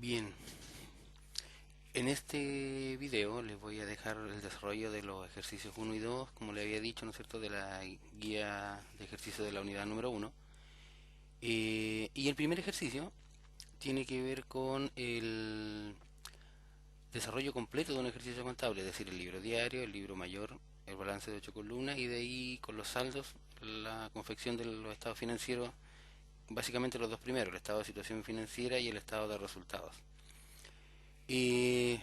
Bien, en este video les voy a dejar el desarrollo de los ejercicios uno y 2, como le había dicho, ¿no es cierto?, de la guía de ejercicio de la unidad número uno. Y el primer ejercicio tiene que ver con el desarrollo completo de un ejercicio contable, es decir, el libro diario, el libro mayor, el balance de 8 columnas y de ahí con los saldos, la confección de los estados financieros, básicamente los dos primeros, el estado de situación financiera y el estado de resultados. Eh,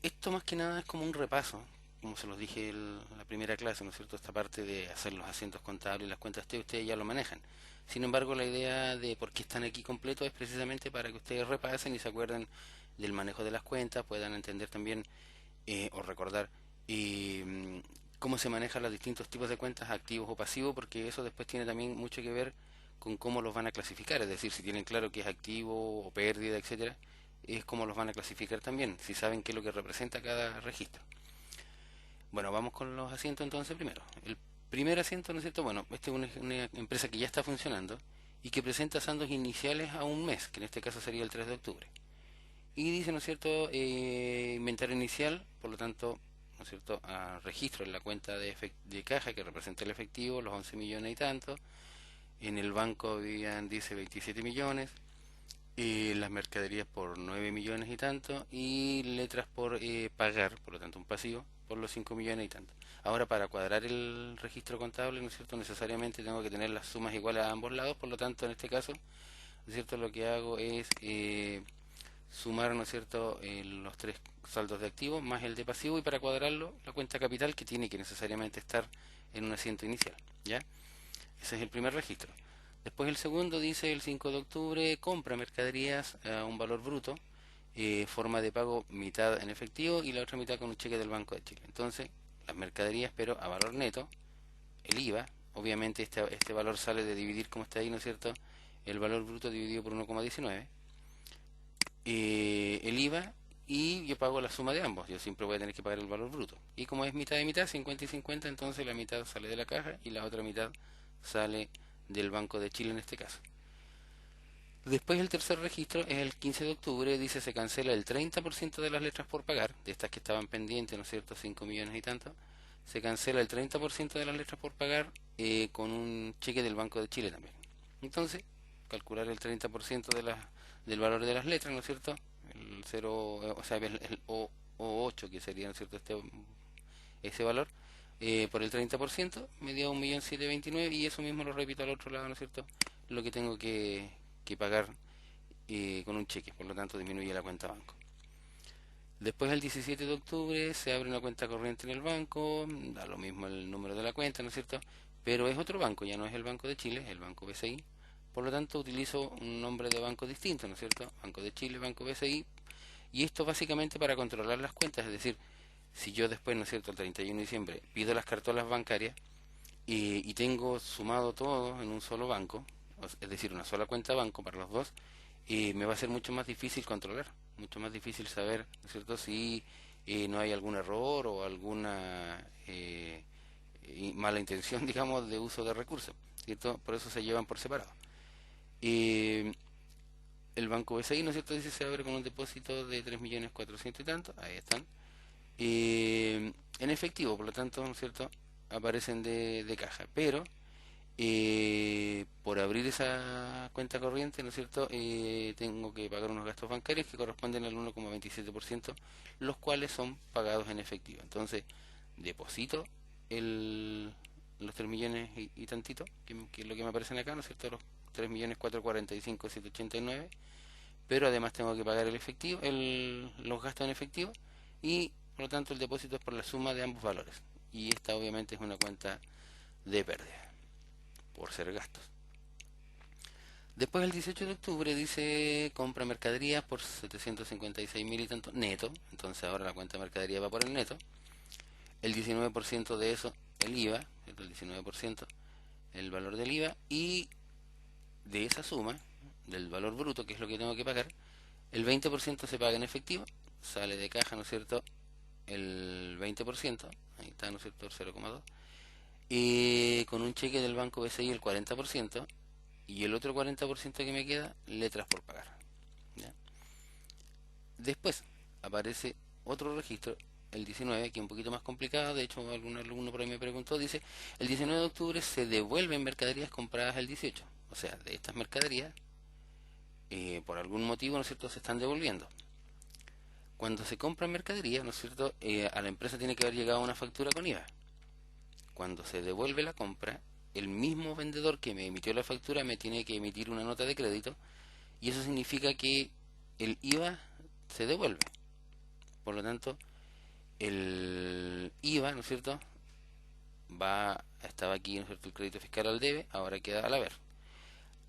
Esto más que nada es como un repaso, como se los dije en la primera clase, ¿no es cierto? Esta parte de hacer los asientos contables y las cuentas T, ustedes ya lo manejan. Sin embargo, la idea de por qué están aquí completos es precisamente para que ustedes repasen y se acuerden del manejo de las cuentas, puedan entender también o recordar cómo se manejan los distintos tipos de cuentas, activos o pasivos, porque eso después tiene también mucho que ver con cómo los van a clasificar, es decir, si tienen claro que es activo o pérdida, etcétera, es cómo los van a clasificar también, si saben qué es lo que representa cada registro. Bueno, vamos con los asientos entonces primero. El primer asiento, ¿no es cierto? Bueno, esta es una empresa que ya está funcionando y que presenta saldos iniciales a un mes, que en este caso sería el 3 de octubre. Y dice, ¿no es cierto?, inventario inicial, por lo tanto, ¿no es cierto?, a registro en la cuenta de caja que representa el efectivo, los 11 millones y tanto. En el banco habían, dice, 27 millones. Las mercaderías por 9 millones y tanto. Y letras por pagar, por lo tanto, un pasivo, por los 5 millones y tanto. Ahora, para cuadrar el registro contable, ¿no es cierto?, necesariamente tengo que tener las sumas iguales a ambos lados, por lo tanto, en este caso, ¿no es cierto?, lo que hago es sumar, ¿no es cierto?, los tres saldos de activo más el de pasivo y para cuadrarlo la cuenta capital que tiene que necesariamente estar en un asiento inicial, ¿ya? Ese es el primer registro. Después el segundo dice el 5 de octubre compra mercaderías a un valor bruto, forma de pago mitad en efectivo y la otra mitad con un cheque del Banco de Chile. Entonces, las mercaderías pero a valor neto, el IVA, obviamente este valor sale de dividir, como está ahí, ¿no es cierto?, el valor bruto dividido por 1,19, el IVA y yo pago la suma de ambos. Yo siempre voy a tener que pagar el valor bruto. Y como es mitad de mitad, 50 y 50, entonces la mitad sale de la caja y la otra mitad sale del Banco de Chile en este caso. Después el tercer registro es el 15 de octubre, dice se cancela el 30% de las letras por pagar, de estas que estaban pendientes, ¿no es cierto?, 5 millones y tanto. Se cancela el 30% de las letras por pagar con un cheque del Banco de Chile también. Entonces, calcular el 30% del valor de las letras, ¿no es cierto? El 0, o sea, el O8, que sería, ¿no es cierto?, ese valor, por el 30%, me dio 1.729.000 y eso mismo lo repito al otro lado, ¿no es cierto? Lo que tengo que pagar con un cheque, por lo tanto disminuye la cuenta banco. Después el 17 de octubre se abre una cuenta corriente en el banco, da lo mismo el número de la cuenta, ¿no es cierto? Pero es otro banco, ya no es el Banco de Chile, es el Banco BCI. Por lo tanto utilizo un nombre de banco distinto, ¿no es cierto? Banco de Chile, Banco BCI. Y esto básicamente para controlar las cuentas, es decir, si yo después, ¿no es cierto?, el 31 de diciembre pido las cartolas bancarias y tengo sumado todo en un solo banco, es decir, una sola cuenta banco para los dos, me va a ser mucho más difícil controlar, mucho más difícil saber, ¿no es cierto?, si no hay algún error o alguna mala intención, digamos, de uso de recursos, ¿cierto? Por eso se llevan por separado. Eh, el Banco BCI, ¿no es cierto?, dice se abre con un depósito de 3.400.000 y tanto, ahí están. En efectivo, por lo tanto, ¿no es cierto?, aparecen de caja, pero por abrir esa cuenta corriente, ¿no es cierto?, tengo que pagar unos gastos bancarios que corresponden al 1,27%, los cuales son pagados en efectivo. Entonces, deposito el, los 3 millones y tantito, que es lo que me aparecen acá, ¿no es cierto?, los 3.445.789, pero además tengo que pagar el efectivo, los gastos en efectivo y por lo tanto el depósito es por la suma de ambos valores. Y esta obviamente es una cuenta de pérdida por ser gastos. Después el 18 de octubre dice compra mercaderías por 756.000 y tanto neto, entonces ahora la cuenta de mercadería va por el neto. El 19% de eso, el IVA, el 19%, el valor del IVA, y de esa suma, del valor bruto, que es lo que tengo que pagar, el 20% se paga en efectivo, sale de caja, ¿no es cierto?, el 20%, ahí está, ¿no es cierto?, el 0,2, y con un cheque del Banco BCI el 40%, y el otro 40% que me queda, letras por pagar, ¿ya? Después aparece otro registro, el 19, que es un poquito más complicado. De hecho, algún alumno por ahí me preguntó, dice, el 19 de octubre se devuelven mercaderías compradas el 18. O sea, de estas mercaderías, por algún motivo, ¿no es cierto?, se están devolviendo. Cuando se compra mercadería, ¿no es cierto?, a la empresa tiene que haber llegado una factura con IVA. Cuando se devuelve la compra, el mismo vendedor que me emitió la factura me tiene que emitir una nota de crédito, y eso significa que el IVA se devuelve. Por lo tanto, el IVA, ¿no es cierto?, estaba aquí, ¿no es cierto?, el crédito fiscal al debe, ahora queda al haber.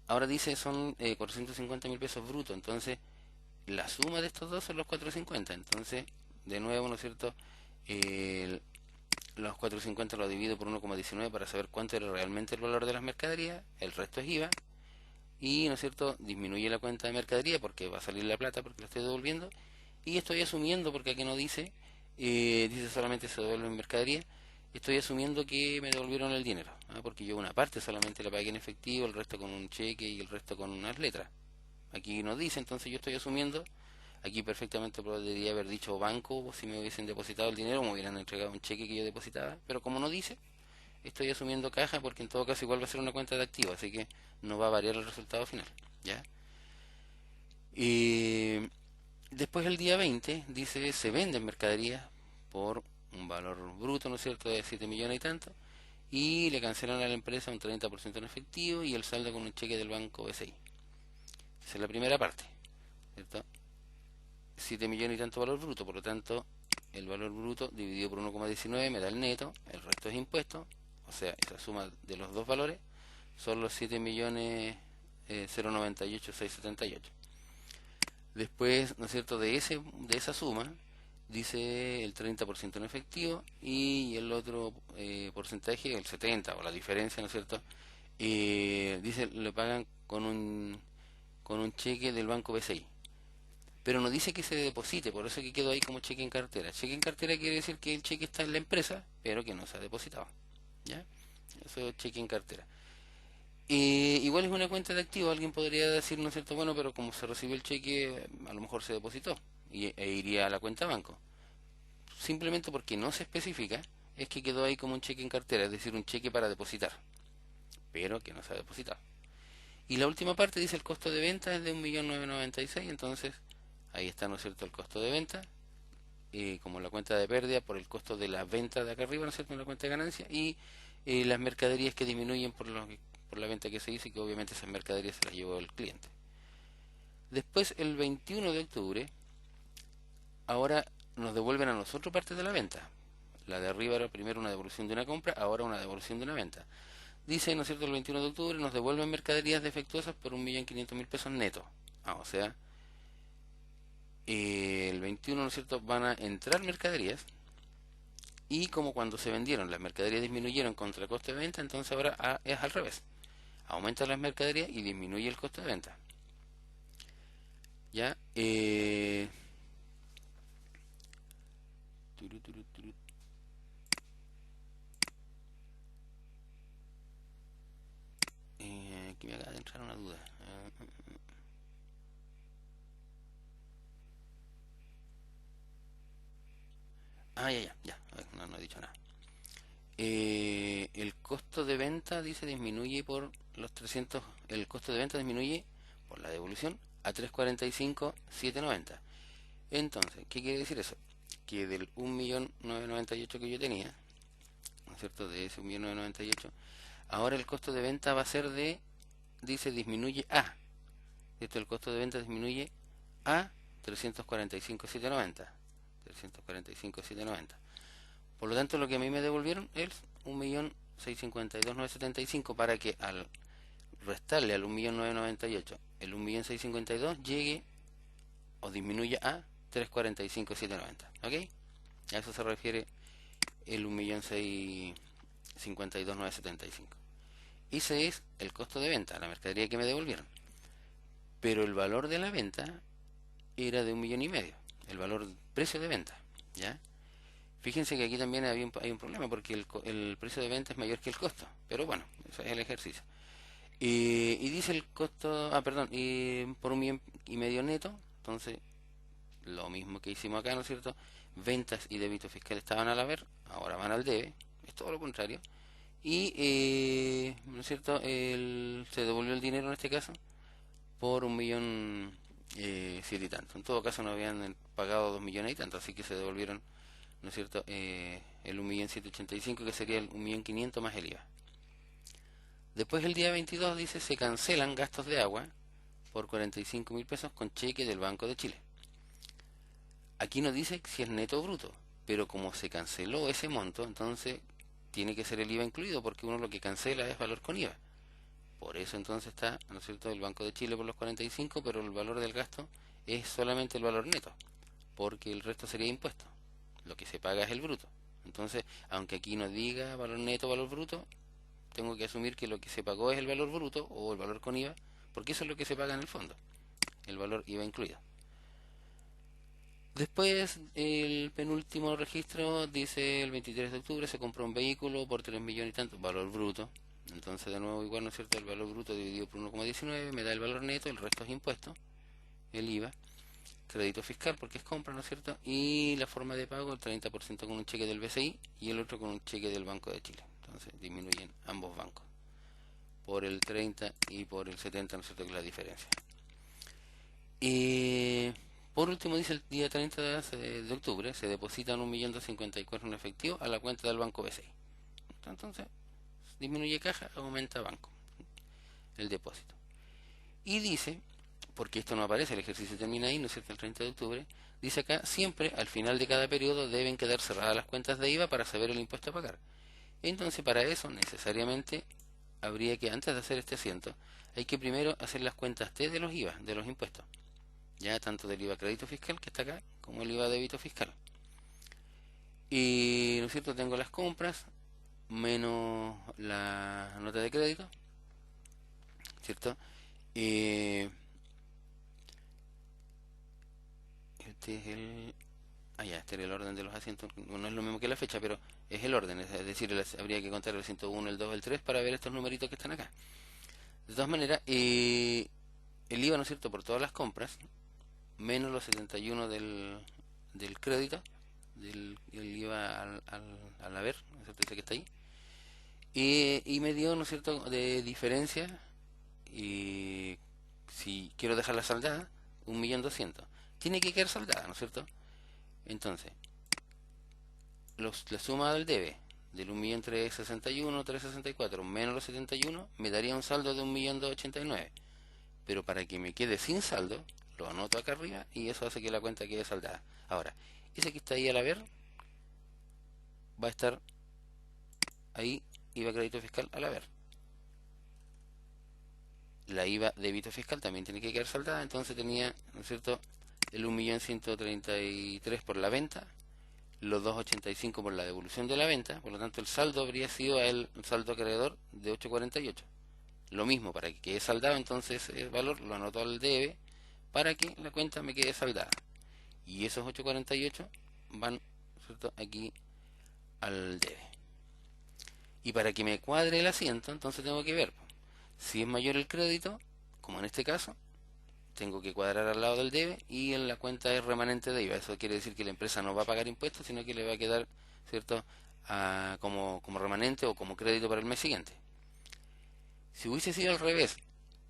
Ahora dice son 450.000 pesos brutos, entonces la suma de estos dos son los 450. Entonces, de nuevo, ¿no es cierto?, el- los 450 lo divido por 1,19 para saber cuánto era realmente el valor de las mercaderías, el resto es IVA, y, ¿no es cierto?, disminuye la cuenta de mercadería porque va a salir la plata porque lo estoy devolviendo, y estoy asumiendo, porque aquí no dice, dice solamente se devuelve en mercadería, estoy asumiendo que me devolvieron el dinero, ¿ah? Porque yo una parte solamente la pagué en efectivo, el resto con un cheque y el resto con unas letras. Aquí no dice, entonces yo estoy asumiendo, aquí perfectamente podría haber dicho banco, si me hubiesen depositado el dinero, me hubieran entregado un cheque que yo depositaba, pero como no dice, estoy asumiendo caja porque en todo caso igual va a ser una cuenta de activo, así que no va a variar el resultado final, ¿ya? Y después el día 20 dice se venden mercaderías por un valor bruto, ¿no es cierto?, de 7 millones y tanto, y le cancelan a la empresa un 30% en efectivo y el saldo con un cheque del banco BCI. Esa es la primera parte, ¿cierto? 7 millones y tanto valor bruto, por lo tanto, el valor bruto dividido por 1,19 me da el neto, el resto es impuesto, o sea, esa suma de los dos valores son los 7 millones 098,678. Después, ¿no es cierto?, de esa suma, dice el 30% en efectivo y el otro porcentaje, el 70% o la diferencia, ¿no es cierto?, dice le pagan con un cheque del banco BCI. Pero no dice que se deposite, por eso que quedó ahí como cheque en cartera. Cheque en cartera quiere decir que el cheque está en la empresa, pero que no se ha depositado. ¿Ya? Eso es cheque en cartera. Igual es una cuenta de activo, alguien podría decir, ¿no es cierto? Bueno, pero como se recibió el cheque, a lo mejor se depositó e iría a la cuenta banco. Simplemente porque no se especifica, es que quedó ahí como un cheque en cartera, es decir, un cheque para depositar, pero que no se ha depositado. Y la última parte dice el costo de venta es de 1.996.000, entonces ahí está, ¿no es cierto?, el costo de venta, como la cuenta de pérdida por el costo de la venta de acá arriba, ¿no es cierto?, en la cuenta de ganancia, y las mercaderías que disminuyen por la venta que se hizo y que obviamente esas mercaderías se las llevó el cliente. Después, el 21 de octubre, ahora nos devuelven a nosotros parte de la venta. La de arriba era primero una devolución de una compra, ahora una devolución de una venta. Dice, ¿no es cierto?, el 21 de octubre nos devuelven mercaderías defectuosas por 1.500.000 pesos netos. O sea, el 21, ¿no es cierto?, van a entrar mercaderías y como cuando se vendieron las mercaderías disminuyeron contra el coste de venta, entonces ahora es al revés. Aumentan las mercaderías y disminuye el coste de venta. ¿Ya? Turu, turu, turu. Aquí me acaba de entrar una duda. Ya, ya, ya. No, no he dicho nada. El costo de venta, dice, disminuye por los 300. El costo de venta disminuye por la devolución a 345.790. Entonces, ¿qué quiere decir eso? Que del 1.998.000 que yo tenía, ¿no es cierto?, de ese 1.998.000, ahora el costo de venta va a ser dice, disminuye a, ¿cierto? El costo de venta disminuye a 345.790. 345.790. Por lo tanto, lo que a mí me devolvieron es 1.652.975 para que al restarle al 1.998.000 el 1.652.000 llegue o disminuya a 345.790. ¿Ok? A eso se refiere el 1.652.975. Ese es el costo de venta, la mercadería que me devolvieron. Pero el valor de la venta era de 1.500.000, el valor precio de venta. ¿Ya? Fíjense que aquí también hay un problema porque el precio de venta es mayor que el costo. Pero bueno, eso es el ejercicio. Y dice el costo, perdón, por 1.500.000 neto, entonces lo mismo que hicimos acá, ¿no es cierto? Ventas y débito fiscal estaban al haber, ahora van al debe, es todo lo contrario. Y, ¿no es cierto? Se devolvió el dinero en este caso por 1.000.000 siete y tanto. En todo caso no habían pagado 2.000.000 y tanto, así que se devolvieron, ¿no es cierto? El 1.785.000, que sería el 1.500.000 más el IVA. Después el día 22 dice se cancelan gastos de agua por 45.000 pesos con cheque del Banco de Chile. Aquí no dice si es neto o bruto, pero como se canceló ese monto, entonces tiene que ser el IVA incluido, porque uno lo que cancela es valor con IVA. Por eso entonces está, ¿no es cierto?, el Banco de Chile por los 45, pero el valor del gasto es solamente el valor neto, porque el resto sería impuesto. Lo que se paga es el bruto. Entonces, aunque aquí no diga valor neto o valor bruto, tengo que asumir que lo que se pagó es el valor bruto o el valor con IVA, porque eso es lo que se paga en el fondo, el valor IVA incluido. Después, el penúltimo registro dice el 23 de octubre se compró un vehículo por 3.000.000 y tanto, valor bruto. Entonces, de nuevo, igual, ¿no es cierto? El valor bruto dividido por 1,19 me da el valor neto, el resto es impuesto, el IVA, crédito fiscal porque es compra, ¿no es cierto? Y la forma de pago, el 30% con un cheque del BCI y el otro con un cheque del Banco de Chile. Entonces, disminuyen ambos bancos por el 30 y por el 70, ¿no es cierto?, que es la diferencia. Y por último dice el día 30 de octubre se depositan 1.254.000 en efectivo a la cuenta del Banco BCI. Entonces, disminuye caja, aumenta banco, el depósito. Y dice, porque esto no aparece, el ejercicio termina ahí, ¿no es cierto?, el 30 de octubre, dice acá, siempre al final de cada periodo deben quedar cerradas las cuentas de IVA para saber el impuesto a pagar. Entonces, para eso necesariamente habría que, antes de hacer este asiento, hay que primero hacer las cuentas T de los IVA, de los impuestos. Ya tanto del IVA crédito fiscal que está acá, como el IVA débito fiscal. Y, ¿no es cierto?, tengo las compras, menos la nota de crédito, ¿cierto? Este es el... ya, este era el orden de los asientos. No es lo mismo que la fecha, pero es el orden. Es decir, habría que contar el asiento 1, el 2, el 3 para ver estos numeritos que están acá. De todas maneras, el IVA, ¿no es cierto?, por todas las compras, menos los 71 del crédito, el IVA al haber, ¿no es cierto?, ese que está ahí. Y me dio, ¿no es cierto?, de diferencia, y si quiero dejarla saldada, 1.200.000. Tiene que quedar saldada, ¿no es cierto? Entonces, la suma del debe, del 1.361.364 menos los 71, me daría un saldo de 1.289.000. Pero para que me quede sin saldo, lo anoto acá arriba y eso hace que la cuenta quede saldada. Ahora, ese que está ahí al haber va a estar ahí, IVA crédito fiscal al haber. La IVA débito fiscal también tiene que quedar saldada, entonces tenía, ¿no es cierto?, el 1.133.000 por la venta, los 285 por la devolución de la venta, por lo tanto el saldo habría sido el saldo acreedor de 848. Lo mismo, para que quede saldado, entonces el valor lo anoto al debe para que la cuenta me quede saldada. Y esos 848 van, ¿cierto?, aquí al debe. Y para que me cuadre el asiento, entonces tengo que ver si es mayor el crédito, como en este caso, tengo que cuadrar al lado del debe y en la cuenta es remanente de IVA. Eso quiere decir que la empresa no va a pagar impuestos, sino que le va a quedar, ¿cierto?, como remanente o como crédito para el mes siguiente. Si hubiese sido al revés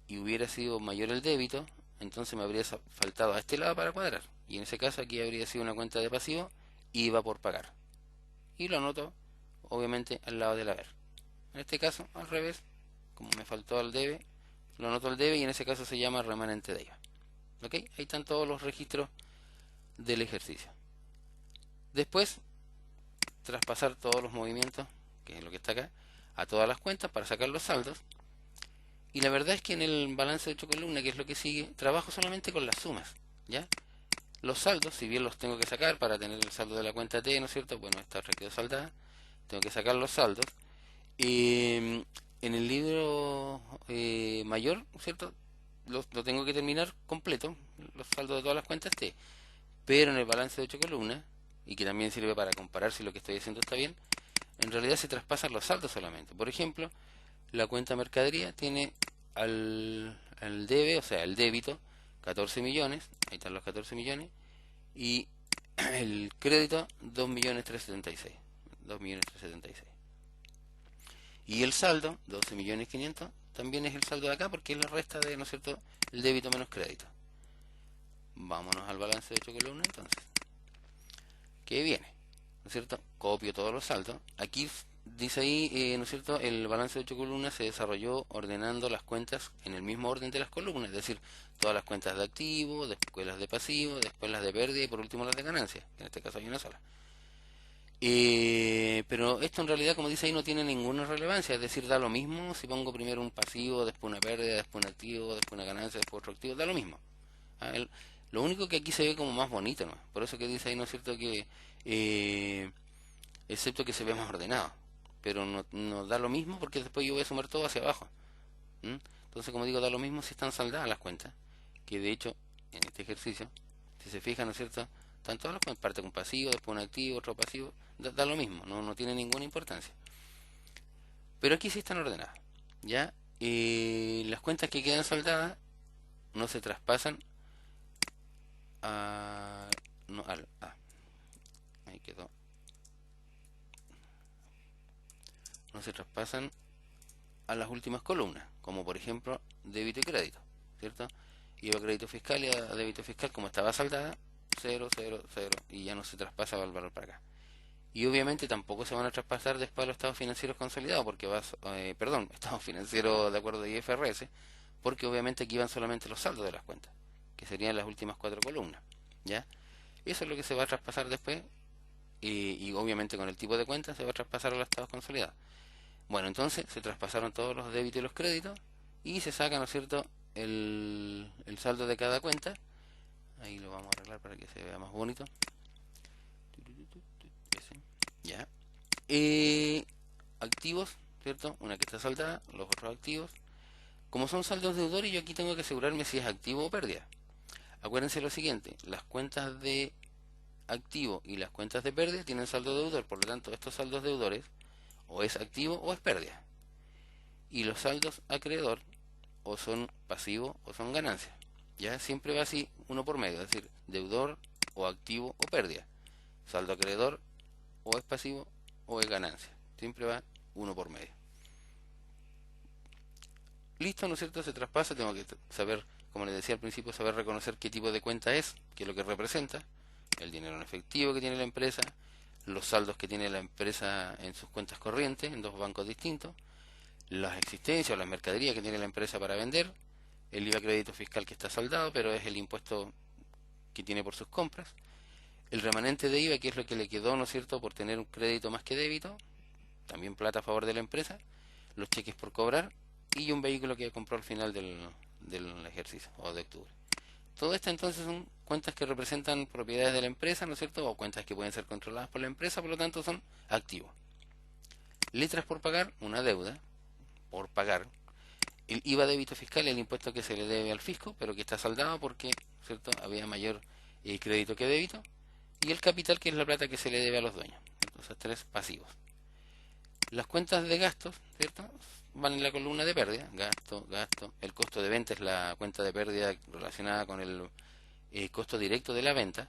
y hubiera sido mayor el débito, entonces me habría faltado a este lado para cuadrar. Y en ese caso aquí habría sido una cuenta de pasivo, IVA por pagar. Y lo anoto, obviamente, al lado del haber. En este caso, al revés, como me faltó al debe, lo anoto al debe y en ese caso se llama remanente de IVA. ¿Ok? Ahí están todos los registros del ejercicio. Después, traspasar todos los movimientos, que es lo que está acá, a todas las cuentas para sacar los saldos. Y la verdad es que en el balance de 8 columnas, que es lo que sigue, trabajo solamente con las sumas, ¿ya? Los saldos, si bien los tengo que sacar para tener el saldo de la cuenta T, ¿no es cierto? Bueno, esta quedó saldada, tengo que sacar los saldos. En el libro mayor, ¿no es cierto?, lo tengo que terminar completo, los saldos de todas las cuentas T. Pero en el balance de 8 columnas, y que también sirve para comparar si lo que estoy haciendo está bien, en realidad se traspasan los saldos solamente. Por ejemplo, la cuenta mercadería tiene al debe, o sea, el débito, 14 millones, ahí están los 14 millones, y el crédito 2.376.000. 2.376.000. Y el saldo, 12.500.000, también es el saldo de acá porque es la resta de, ¿no es cierto?, el débito menos crédito. Vámonos al balance de 8 columnas entonces. ¿Qué viene? ¿No es cierto? Copio todos los saldos. Aquí dice ahí, ¿no es cierto?, el balance de 8 columnas se desarrolló ordenando las cuentas en el mismo orden de las columnas, es decir, todas las cuentas de activo, después las de pasivo, después las de pérdida y por último las de ganancia. En este caso hay una sola. Pero esto en realidad, como dice ahí, no tiene ninguna relevancia, es decir, da lo mismo si pongo primero un pasivo, después una pérdida, después un activo, después una ganancia, después otro activo, da lo mismo. Ah, lo único que aquí se ve como más bonito, ¿no? Por eso que dice ahí, ¿no es cierto?, que excepto que se ve más ordenado, pero no da lo mismo porque después yo voy a sumar todo hacia abajo. ¿Mm? Entonces, como digo, da lo mismo si están saldadas las cuentas, que de hecho, en este ejercicio, si se fijan, ¿no es cierto?, están todas las cuentas, parte con pasivo, después un activo, otro pasivo, da lo mismo, no tiene ninguna importancia. Pero aquí sí están ordenadas, ¿ya? Las cuentas que quedan saldadas no se traspasan a... No, al... ahí quedó. No se traspasan a las últimas columnas, como por ejemplo débito y crédito, ¿cierto? Iba a crédito fiscal y a débito fiscal, como estaba saldada, 0, 0, 0, y ya no se traspasa el valor para acá. Y obviamente tampoco se van a traspasar después a los estados financieros consolidados, porque perdón, estados financieros de acuerdo de IFRS, porque obviamente aquí van solamente los saldos de las cuentas, que serían las últimas 4 columnas, ¿ya? Eso es lo que se va a traspasar después, y obviamente con el tipo de cuenta se va a traspasar a los estados consolidados. Bueno, entonces se traspasaron todos los débitos y los créditos y se saca, ¿no es cierto?, el saldo de cada cuenta. Ahí lo vamos a arreglar para que se vea más bonito. Ya. Activos, ¿cierto? Una que está saldada, los otros activos. Como son saldos deudores, yo aquí tengo que asegurarme si es activo o pérdida. Acuérdense lo siguiente, las cuentas de activo y las cuentas de pérdida tienen saldo deudor, por lo tanto estos saldos deudores o es activo o es pérdida. Y los saldos acreedor o son pasivo o son ganancia. Ya siempre va así, uno por medio, es decir, deudor o activo o pérdida. Saldo acreedor o es pasivo o es ganancia. Siempre va uno por medio. Listo, ¿no es cierto? Se traspasa, tengo que saber, como les decía al principio, saber reconocer qué tipo de cuenta es, qué es lo que representa, el dinero en efectivo que tiene la empresa, los saldos que tiene la empresa en sus cuentas corrientes, en dos bancos distintos, las existencias o las mercaderías que tiene la empresa para vender, el IVA crédito fiscal que está saldado, pero es el impuesto que tiene por sus compras, el remanente de IVA, que es lo que le quedó, ¿no es cierto?, por tener un crédito más que débito, también plata a favor de la empresa, los cheques por cobrar y un vehículo que compró al final del ejercicio o de octubre. Todo esto entonces son cuentas que representan propiedades de la empresa, ¿no es cierto?, o cuentas que pueden ser controladas por la empresa, por lo tanto son activos. Letras por pagar, una deuda por pagar. El IVA débito fiscal es el impuesto que se le debe al fisco, pero que está saldado porque, ¿cierto?, había mayor crédito que débito. Y el capital, que es la plata que se le debe a los dueños. Esos tres pasivos. Las cuentas de gastos, ¿cierto?, van en la columna de pérdida. Gasto, gasto. El costo de venta es la cuenta de pérdida relacionada con el costo directo de la venta.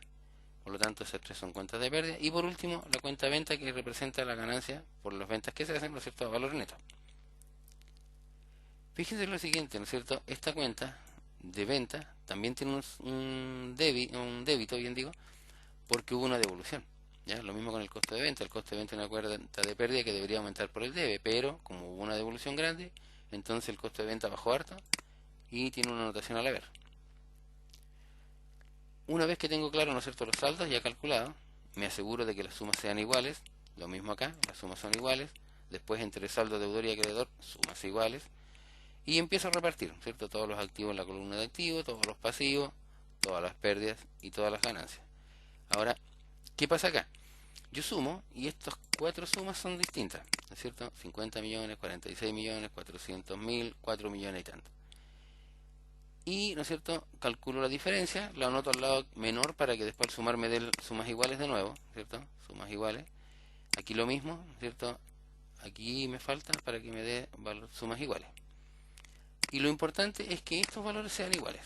Por lo tanto, esas tres son cuentas de pérdida. Y por último, la cuenta de venta, que representa la ganancia por las ventas que se hacen, ¿no es cierto?, a valor neto. Fíjense lo siguiente, ¿no es cierto? Esta cuenta de venta también tiene un débito, bien digo, porque hubo una devolución. ¿Ya? Lo mismo con el costo de venta. El costo de venta es una cuenta de pérdida que debería aumentar por el debe, pero como hubo una devolución grande, entonces el costo de venta bajó harto y tiene una anotación al haber. Una vez que tengo claro, ¿no es cierto?, los saldos ya calculados, me aseguro de que las sumas sean iguales. Lo mismo acá, las sumas son iguales. Después, entre saldo, deudor y acreedor, sumas iguales. Y empiezo a repartir, ¿cierto?, todos los activos en la columna de activos, todos los pasivos, todas las pérdidas y todas las ganancias. Ahora, ¿qué pasa acá? Yo sumo y estas cuatro sumas son distintas, ¿no es cierto? 50 millones, 46 millones, 400.000, 4 millones y tanto. Y, ¿no es cierto?, calculo la diferencia, la anoto al lado menor para que después al sumar me dé sumas iguales de nuevo, ¿cierto? Sumas iguales. Aquí lo mismo, ¿cierto? Aquí me falta para que me dé sumas iguales. Y lo importante es que estos valores sean iguales.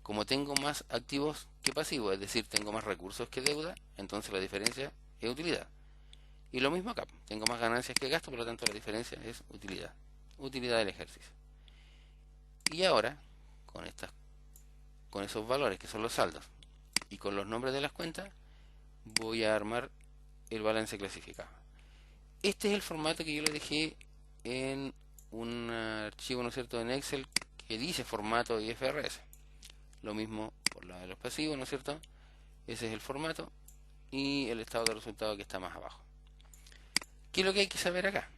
Como tengo más activos que pasivo, es decir, tengo más recursos que deuda, entonces la diferencia es utilidad. Y lo mismo acá, tengo más ganancias que gasto, por lo tanto la diferencia es utilidad. Utilidad del ejercicio. Y ahora, con con esos valores que son los saldos y con los nombres de las cuentas, voy a armar el balance clasificado. Este es el formato que yo le dejé en un archivo, ¿no es cierto?, en Excel que dice formato IFRS. Lo mismo por lado de los pasivos, ¿no es cierto? Ese es el formato y el estado de resultado que está más abajo. ¿Qué es lo que hay que saber acá?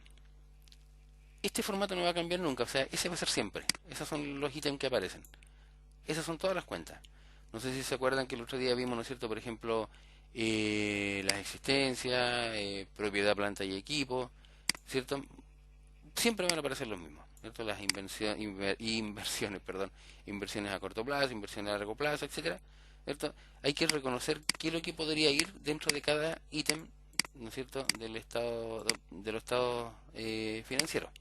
Este formato no va a cambiar nunca, o sea, ese va a ser siempre. Esos son los ítems que aparecen. Esas son todas las cuentas. No sé si se acuerdan que el otro día vimos, ¿no es cierto?, por ejemplo, las existencias, propiedad, planta y equipo, ¿cierto? Siempre van a aparecer los mismos, ¿cierto? Las inversiones, perdón, inversiones a corto plazo, inversiones a largo plazo, etcétera, ¿cierto? Hay que reconocer qué es lo que podría ir dentro de cada ítem, ¿no es cierto?, del estado, de los estados financieros.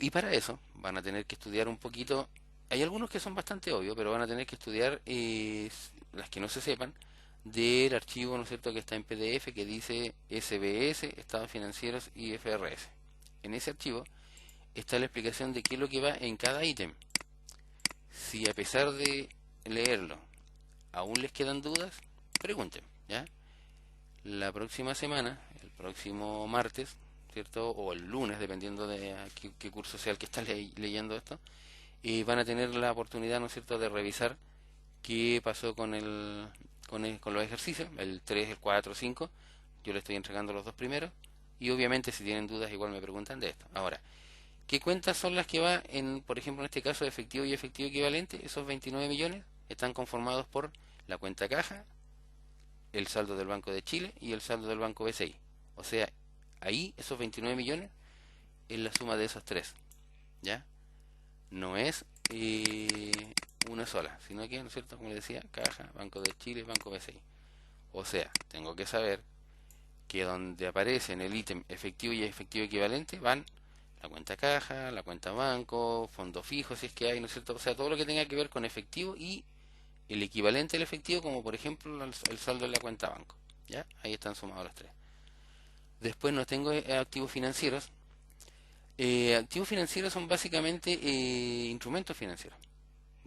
Y para eso van a tener que estudiar un poquito. Hay algunos que son bastante obvios, pero van a tener que estudiar las que no se sepan del archivo, ¿no es cierto?, que está en PDF que dice SBS, Estados Financieros y IFRS. En ese archivo está la explicación de qué es lo que va en cada ítem. Si a pesar de leerlo aún les quedan dudas, pregunten, ¿ya? La próxima semana, el próximo martes, ¿cierto?, o el lunes, dependiendo de qué curso sea el que está leyendo esto, van a tener la oportunidad, ¿no es cierto?, de revisar qué pasó con los ejercicios, el 3, el 4, 5. Yo les estoy entregando los dos primeros. Y obviamente si tienen dudas igual me preguntan de esto. Ahora, ¿qué cuentas son las que va en, por ejemplo, en este caso, efectivo y efectivo equivalente? Esos 29 millones están conformados por la cuenta caja, el saldo del Banco de Chile y el saldo del Banco BCI. O sea, ahí esos 29 millones es la suma de esos tres, ¿ya? No es una sola, sino que, ¿no es cierto?, como les decía, caja, Banco de Chile, Banco BCI. O sea, tengo que saber que donde aparece en el ítem efectivo y efectivo equivalente van la cuenta caja, la cuenta banco, fondo fijo, si es que hay, ¿no es cierto? O sea, todo lo que tenga que ver con efectivo y el equivalente al efectivo, como por ejemplo el saldo de la cuenta banco. ¿Ya? Ahí están sumados los tres. Después no tengo activos financieros. Activos financieros son básicamente instrumentos financieros.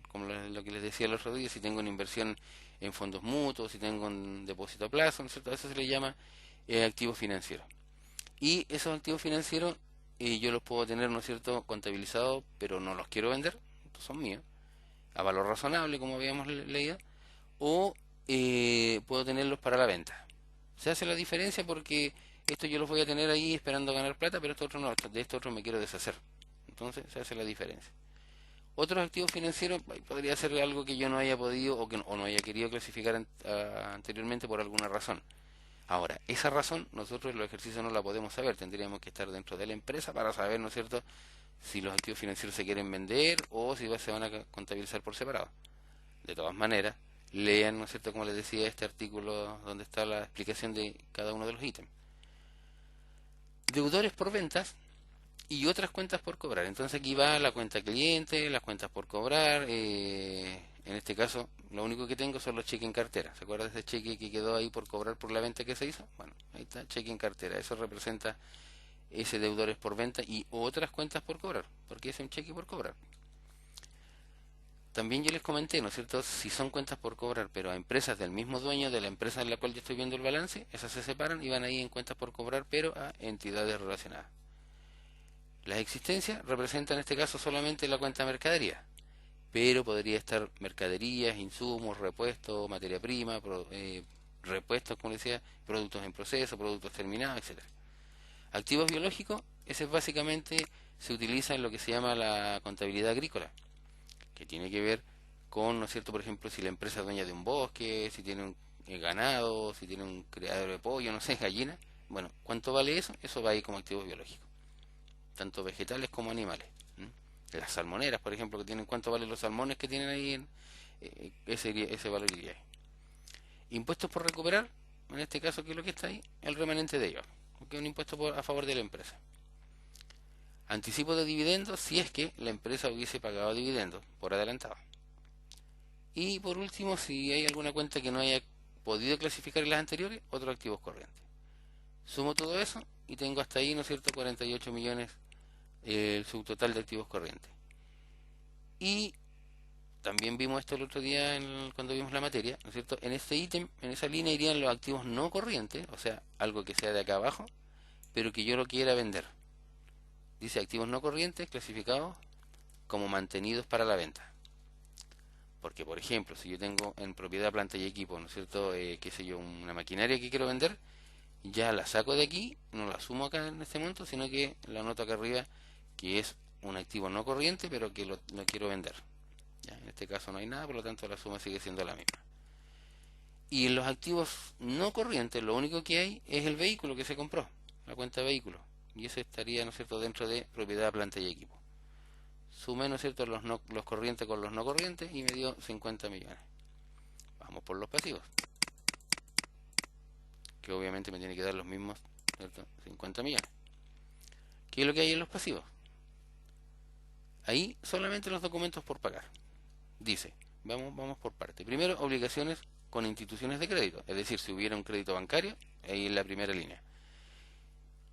Como lo que les decía el otro día, si tengo una inversión en fondos mutuos, si tengo un depósito a plazo, ¿no es cierto? A eso se le llama activos financieros. Y esos activos financieros yo los puedo tener, ¿no es cierto?, contabilizados, pero no los quiero vender, son míos, a valor razonable, como habíamos leído, o puedo tenerlos para la venta. Se hace la diferencia porque esto yo los voy a tener ahí esperando ganar plata, pero esto otro no, de esto otro me quiero deshacer. Entonces se hace la diferencia. Otros activos financieros podría ser algo que yo no haya podido o no haya querido clasificar anteriormente por alguna razón. Ahora, esa razón nosotros en los ejercicios no la podemos saber, tendríamos que estar dentro de la empresa para saber, ¿no es cierto?, si los activos financieros se quieren vender o si se van a contabilizar por separado. De todas maneras, lean, ¿no es cierto?, como les decía, este artículo donde está la explicación de cada uno de los ítems. Deudores por ventas y otras cuentas por cobrar. Entonces aquí va la cuenta cliente, las cuentas por cobrar. En este caso, lo único que tengo son los cheques en cartera. ¿Se acuerda de ese cheque que quedó ahí por cobrar por la venta que se hizo? Bueno, ahí está, cheque en cartera. Eso representa ese deudores por venta y otras cuentas por cobrar, porque es un cheque por cobrar. También yo les comenté, ¿no es cierto?, si son cuentas por cobrar, pero a empresas del mismo dueño de la empresa en la cual yo estoy viendo el balance, esas se separan y van ahí en cuentas por cobrar, pero a entidades relacionadas. Las existencias representan en este caso solamente la cuenta mercadería, pero podría estar mercaderías, insumos, repuestos, materia prima, repuestos, como decía, productos en proceso, productos terminados, etcétera. Activos biológicos, ese básicamente se utiliza en lo que se llama la contabilidad agrícola, que tiene que ver con, ¿no es cierto?, por ejemplo, si la empresa es dueña de un bosque, si tiene un ganado, si tiene un criadero de pollo, no sé, gallina. Bueno, ¿cuánto vale eso? Eso va ahí como activos biológicos, tanto vegetales como animales. Las salmoneras, por ejemplo, que tienen, ¿cuánto valen los salmones que tienen ahí? Ese valor iría ahí. Impuestos por recuperar, en este caso, ¿qué es lo que está ahí? El remanente de IVA, que es un impuesto a favor de la empresa. Anticipo de dividendos si es que la empresa hubiese pagado dividendos por adelantado. Y por último, si hay alguna cuenta que no haya podido clasificar en las anteriores, otros activos corrientes. Sumo todo eso y tengo hasta ahí, ¿no es cierto?, 48 millones el subtotal de activos corrientes. Y también vimos esto el otro día cuando vimos la materia, ¿no es cierto? En este ítem, en esa línea irían los activos no corrientes, o sea, algo que sea de acá abajo, pero que yo lo quiera vender. Dice activos no corrientes clasificados como mantenidos para la venta. Porque, por ejemplo, si yo tengo en propiedad planta y equipo, ¿no es cierto?, qué sé yo, una maquinaria que quiero vender, ya la saco de aquí, no la sumo acá en este monto, sino que la anoto acá arriba, que es un activo no corriente, pero que lo quiero vender. ¿Ya? En este caso no hay nada, por lo tanto la suma sigue siendo la misma. Y en los activos no corrientes, lo único que hay es el vehículo que se compró, la cuenta de vehículo. Y eso estaría, ¿no es cierto?, dentro de propiedad, planta y equipo. Sumé, ¿no es cierto?, los corrientes con los no corrientes y me dio 50 millones. Vamos por los pasivos, que obviamente me tiene que dar los mismos, ¿cierto?, 50 millones. ¿Qué es lo que hay en los pasivos? Ahí solamente los documentos por pagar. Dice, vamos por parte. Primero, obligaciones con instituciones de crédito, es decir, si hubiera un crédito bancario, ahí en la primera línea.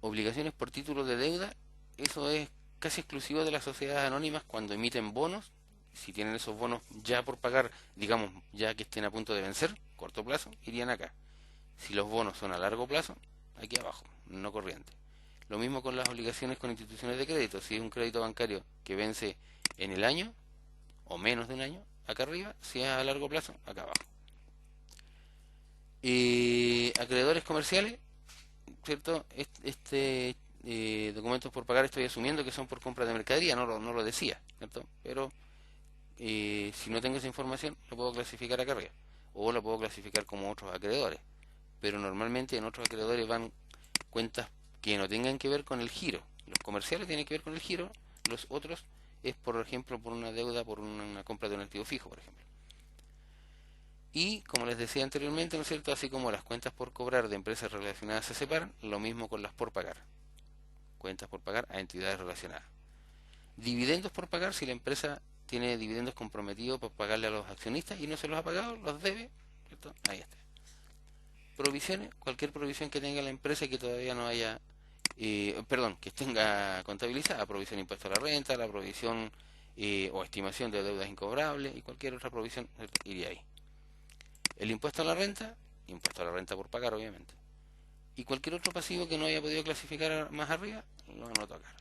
Obligaciones por título de deuda, eso es casi exclusivo de las sociedades anónimas cuando emiten bonos. Si tienen esos bonos ya por pagar, digamos, ya que estén a punto de vencer, corto plazo, irían acá. Si los bonos son a largo plazo, aquí abajo, no corriente. Lo mismo con las obligaciones con instituciones de crédito. Si es un crédito bancario que vence en el año, o menos de un año, acá arriba. Si es a largo plazo, acá abajo. Acreedores comerciales, ¿cierto? Documentos por pagar estoy asumiendo que son por compra de mercadería, no lo decía, ¿cierto? Pero si no tengo esa información, lo puedo clasificar acá arriba. O lo puedo clasificar como otros acreedores. Pero normalmente en otros acreedores van cuentas que no tengan que ver con el giro. Los comerciales tienen que ver con el giro, los otros es, por ejemplo, por una deuda, por una compra de un activo fijo, por ejemplo. Y, como les decía anteriormente, ¿no es cierto?, así como las cuentas por cobrar de empresas relacionadas se separan, lo mismo con las por pagar. Cuentas por pagar a entidades relacionadas. Dividendos por pagar, si la empresa tiene dividendos comprometidos por pagarle a los accionistas y no se los ha pagado, los debe, ¿cierto? Ahí está. Provisiones, cualquier provisión que tenga la empresa y que todavía no haya, que tenga contabilizada, provisión de impuesto a la renta, la provisión o estimación de deudas incobrables y cualquier otra provisión, ¿cierto?, iría ahí. El impuesto a la renta por pagar, obviamente. Y cualquier otro pasivo que no haya podido clasificar más arriba, lo anoto acá.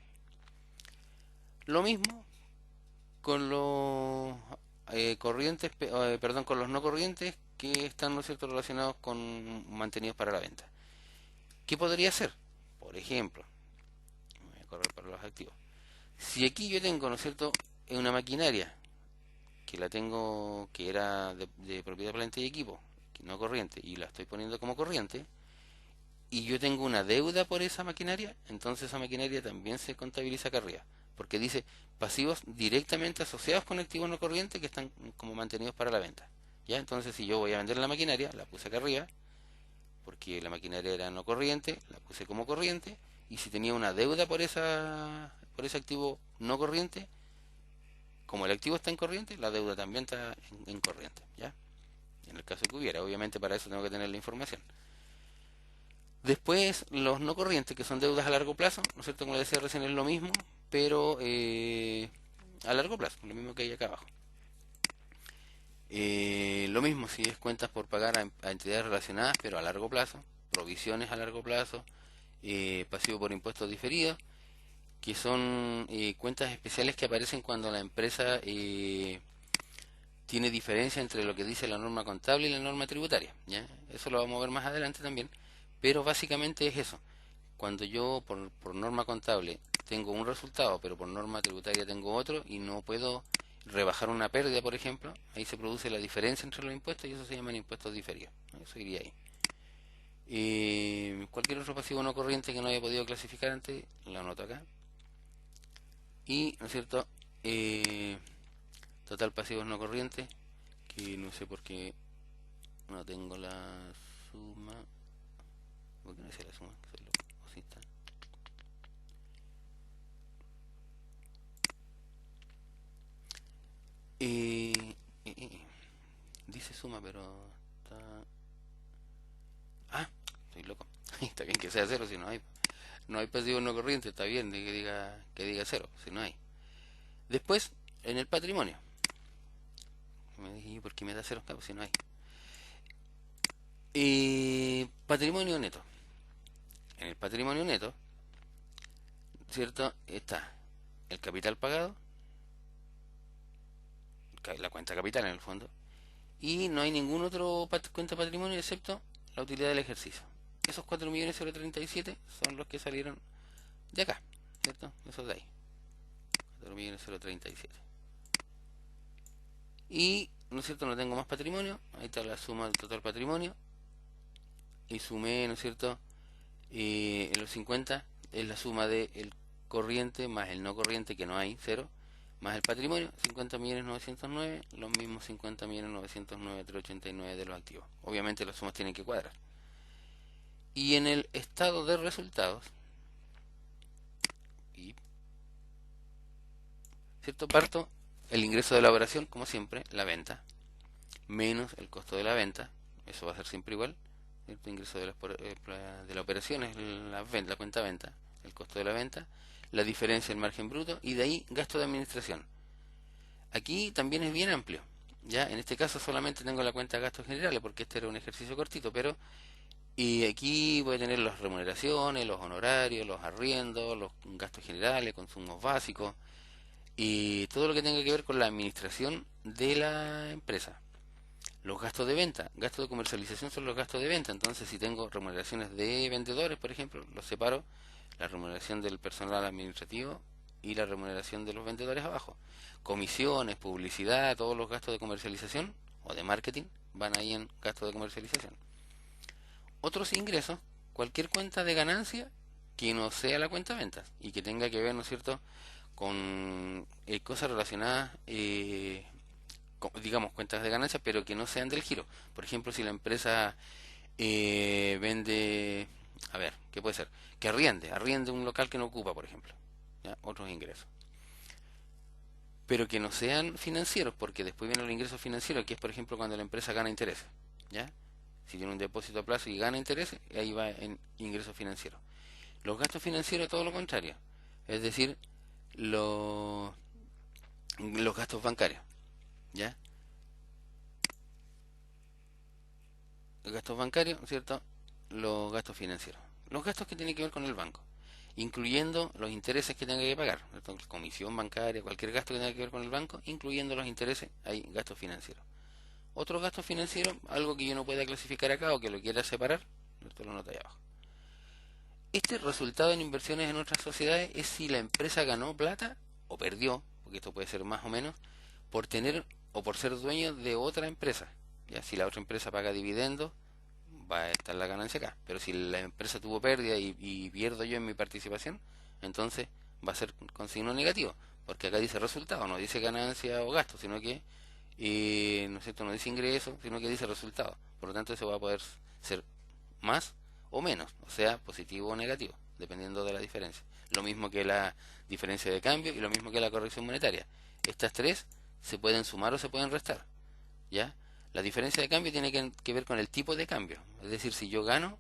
Lo mismo con los con los no corrientes que están, ¿no es cierto?, relacionados con mantenidos para la venta. ¿Qué podría ser? Por ejemplo, voy a correr para los activos. Si aquí yo tengo, ¿no es cierto?, una maquinaria que la tengo, que era de propiedad, planta y equipo, que no corriente, y la estoy poniendo como corriente, y yo tengo una deuda por esa maquinaria, entonces esa maquinaria también se contabiliza acá arriba, porque dice pasivos directamente asociados con activos no corrientes que están como mantenidos para la venta. ¿Ya? Entonces, si yo voy a vender la maquinaria, la puse acá arriba, porque la maquinaria era no corriente, la puse como corriente, y si tenía una deuda por ese activo no corriente, como el activo está en corriente, la deuda también está en corriente, ¿ya? En el caso que hubiera, obviamente para eso tengo que tener la información. Después, los no corrientes, que son deudas a largo plazo, ¿no es cierto? Como le decía recién, es lo mismo, pero a largo plazo, lo mismo que hay acá abajo. Lo mismo si es cuentas por pagar a entidades relacionadas, pero a largo plazo, provisiones a largo plazo, pasivo por impuestos diferidos, que son cuentas especiales que aparecen cuando la empresa tiene diferencia entre lo que dice la norma contable y la norma tributaria, ¿ya? Eso lo vamos a ver más adelante también, pero básicamente es eso. Cuando yo por norma contable tengo un resultado, pero por norma tributaria tengo otro y no puedo rebajar una pérdida, por ejemplo, ahí se produce la diferencia entre los impuestos y eso se llaman impuestos diferidos, ¿no? Eso iría ahí. Cualquier otro pasivo no corriente que no haya podido clasificar antes, lo anoto acá. Y, ¿no es cierto? Total pasivos no corrientes, que no sé por qué no tengo la suma. ¿Por qué no dice la suma? Que soy loco. O sí está. Eh, eh, eh. suma, pero está... Ah, estoy loco. Está bien que sea cero si no hay. No hay pasivo no corriente, está bien de que diga cero, si no hay. Después, en el patrimonio. Me dije, ¿por qué me da cero? Claro, si no hay. Patrimonio neto. En el patrimonio neto, ¿cierto? Está el capital pagado, la cuenta capital en el fondo, y no hay ningún otro cuenta patrimonio excepto la utilidad del ejercicio. Esos 4.037.000 son los que salieron de acá, ¿cierto? Esos de ahí. 4.037.000. Y, ¿no es cierto? No tengo más patrimonio. Ahí está la suma del total patrimonio. Y sumé, ¿no es cierto? En los 50 es la suma del corriente más el no corriente, que no hay, cero, más el patrimonio, 50.909.000, los mismos 50.909.389 de los activos. Obviamente las sumas tienen que cuadrar. Y en el estado de resultados, ¿cierto? Parto el ingreso de la operación, como siempre, la venta, menos el costo de la venta, eso va a ser siempre igual, ¿cierto? Ingreso de la operación es la cuenta venta, el costo de la venta, la diferencia del margen bruto, y de ahí gasto de administración. Aquí también es bien amplio, ya en este caso solamente tengo la cuenta de gastos generales porque este era un ejercicio cortito, pero y aquí voy a tener las remuneraciones, los honorarios, los arriendos, los gastos generales, consumos básicos y todo lo que tenga que ver con la administración de la empresa. Los gastos de venta, gastos de comercialización son los gastos de venta. Entonces, si tengo remuneraciones de vendedores, por ejemplo, los separo, la remuneración del personal administrativo y la remuneración de los vendedores abajo. Comisiones, publicidad, todos los gastos de comercialización o de marketing van ahí en gastos de comercialización. Otros ingresos, cualquier cuenta de ganancia que no sea la cuenta de ventas y que tenga que ver, ¿no es cierto?, con cosas relacionadas, digamos, cuentas de ganancia, pero que no sean del giro. Por ejemplo, si la empresa vende, a ver, ¿qué puede ser? Que arriende un local que no ocupa, por ejemplo. ¿Ya? Otros ingresos. Pero que no sean financieros, porque después vienen los ingresos financieros, que es, por ejemplo, cuando la empresa gana intereses. ¿Ya? Si tiene un depósito a plazo y gana intereses, ahí va en ingresos financieros. Los gastos financieros, todo lo contrario. Es decir, los gastos bancarios. ¿Ya? Los gastos bancarios, ¿cierto? Los gastos financieros. Los gastos que tienen que ver con el banco, incluyendo los intereses que tenga que pagar, ¿cierto? Comisión bancaria, cualquier gasto que tenga que ver con el banco, incluyendo los intereses, hay gastos financieros. Otros gastos financieros, algo que yo no pueda clasificar acá o que lo quiera separar, esto lo nota ahí abajo. Este resultado en inversiones en otras sociedades es si la empresa ganó plata o perdió, porque esto puede ser más o menos, por tener o por ser dueño de otra empresa. Ya, si la otra empresa paga dividendos, va a estar la ganancia acá. Pero si la empresa tuvo pérdida y pierdo yo en mi participación, entonces va a ser con signo negativo, porque acá dice resultado, no dice ganancia o gasto, sino que ¿no es cierto? No dice ingreso, sino que dice resultado. Por lo tanto, eso va a poder ser más o menos, o sea, positivo o negativo, dependiendo de la diferencia. Lo mismo que la diferencia de cambio y lo mismo que la corrección monetaria. Estas tres se pueden sumar o se pueden restar, ¿ya? La diferencia de cambio tiene que ver con el tipo de cambio. Es decir, si yo gano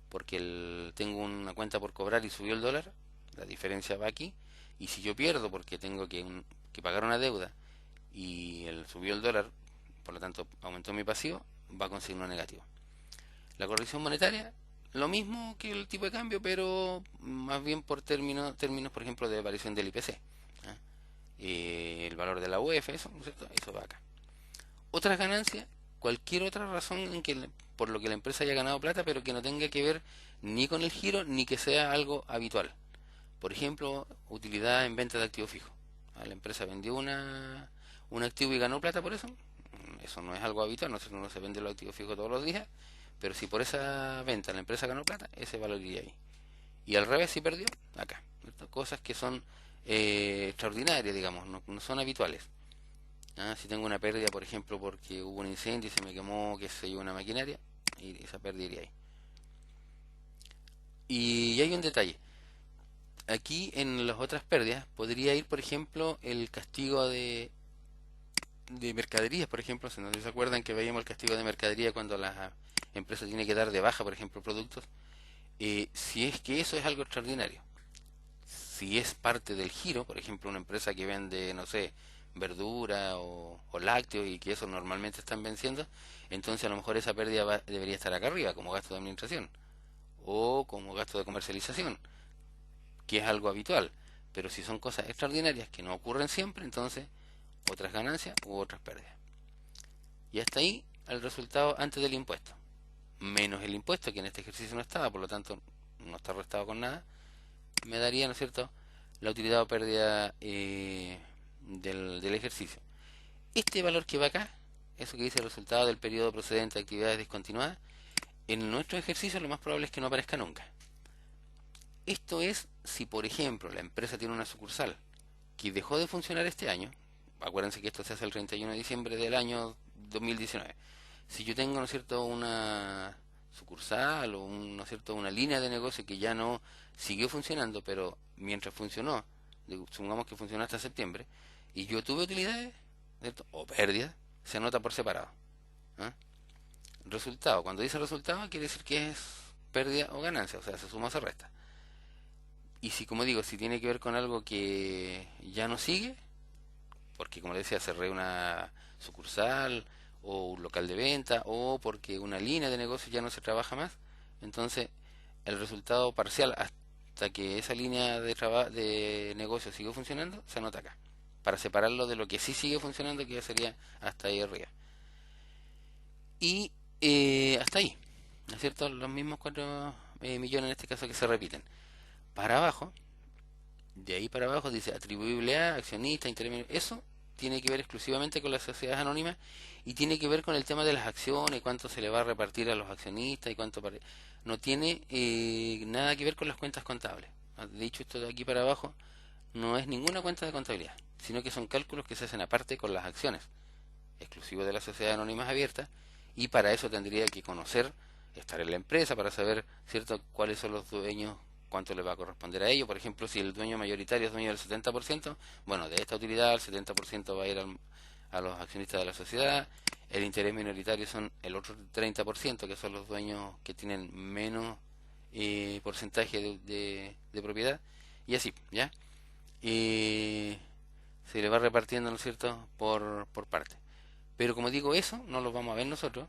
porque tengo una cuenta por cobrar y subió el dólar, la diferencia va aquí. Y si yo pierdo porque tengo que pagar una deuda y subió el dólar, por lo tanto aumentó mi pasivo, va con signo negativo. La corrección monetaria, lo mismo que el tipo de cambio, pero más bien por términos, por ejemplo, de variación del IPC. ¿Ah? El valor de la UEF, eso, ¿no es cierto? Eso va acá. Otras ganancias, cualquier otra razón por lo que la empresa haya ganado plata, pero que no tenga que ver ni con el giro ni que sea algo habitual. Por ejemplo, utilidad en venta de activo fijo. La empresa vendió un activo y ganó plata por eso. Eso no es algo habitual, no se vende los activos fijos todos los días, pero si por esa venta la empresa ganó plata, ese valor iría ahí. Y al revés, si perdió, acá. Cosas que son extraordinarias, digamos, no son habituales. Si tengo una pérdida, por ejemplo, porque hubo un incendio y se me quemó, qué sé yo, una maquinaria, y esa pérdida iría ahí. Y hay un detalle. Aquí en las otras pérdidas podría ir, por ejemplo, el castigo de mercaderías, por ejemplo, si no se acuerdan que veíamos el castigo de mercadería cuando la empresa tiene que dar de baja, por ejemplo, productos, si es que eso es algo extraordinario, si es parte del giro, por ejemplo, una empresa que vende, no sé, verdura o lácteos y que eso normalmente están venciendo, entonces a lo mejor esa pérdida debería estar acá arriba como gasto de administración o como gasto de comercialización, que es algo habitual. Pero si son cosas extraordinarias que no ocurren siempre, entonces otras ganancias u otras pérdidas. Y hasta ahí el resultado antes del impuesto. Menos el impuesto, que en este ejercicio no estaba, por lo tanto no está restado con nada, me daría, ¿no es cierto?, la utilidad o pérdida del ejercicio. Este valor que va acá, eso que dice el resultado del periodo procedente de actividades discontinuadas, en nuestro ejercicio lo más probable es que no aparezca nunca. Esto es si, por ejemplo, la empresa tiene una sucursal que dejó de funcionar este año. Acuérdense que esto se hace el 31 de diciembre del año 2019. Si yo tengo, ¿no es cierto?, una sucursal o ¿no es cierto?, una línea de negocio que ya no siguió funcionando, pero mientras funcionó, supongamos que funcionó hasta septiembre, y yo tuve utilidades, ¿cierto?, o pérdidas, se anota por separado. ¿Ah? Resultado, cuando dice resultado quiere decir que es pérdida o ganancia, o sea, se suma o se resta. Y si, como digo, si tiene que ver con algo que ya no sigue, porque como decía, cerré una sucursal o un local de venta o porque una línea de negocio ya no se trabaja más, entonces el resultado parcial hasta que esa línea de negocio sigue funcionando se anota acá, para separarlo de lo que sí sigue funcionando, que ya sería hasta ahí arriba. Y hasta ahí, ¿no es cierto? Los mismos 4 millones en este caso que se repiten. Para abajo, de ahí para abajo dice atribuible a accionista, intermedio. Eso tiene que ver exclusivamente con las sociedades anónimas y tiene que ver con el tema de las acciones, cuánto se le va a repartir a los accionistas y cuánto no tiene nada que ver con las cuentas contables. De hecho, esto de aquí para abajo no es ninguna cuenta de contabilidad, sino que son cálculos que se hacen aparte con las acciones, exclusivo de las sociedades anónimas abiertas, y para eso tendría que conocer, estar en la empresa para saber, cierto, cuáles son los dueños, cuánto le va a corresponder a ellos. Por ejemplo, si el dueño mayoritario es dueño del 70%, bueno, de esta utilidad el 70% va a ir a los accionistas de la sociedad, el interés minoritario son el otro 30%, que son los dueños que tienen menos porcentaje de propiedad, y así, ¿ya? Eh, Se le va repartiendo, ¿no es cierto?, por parte. Pero como digo, eso no lo vamos a ver nosotros,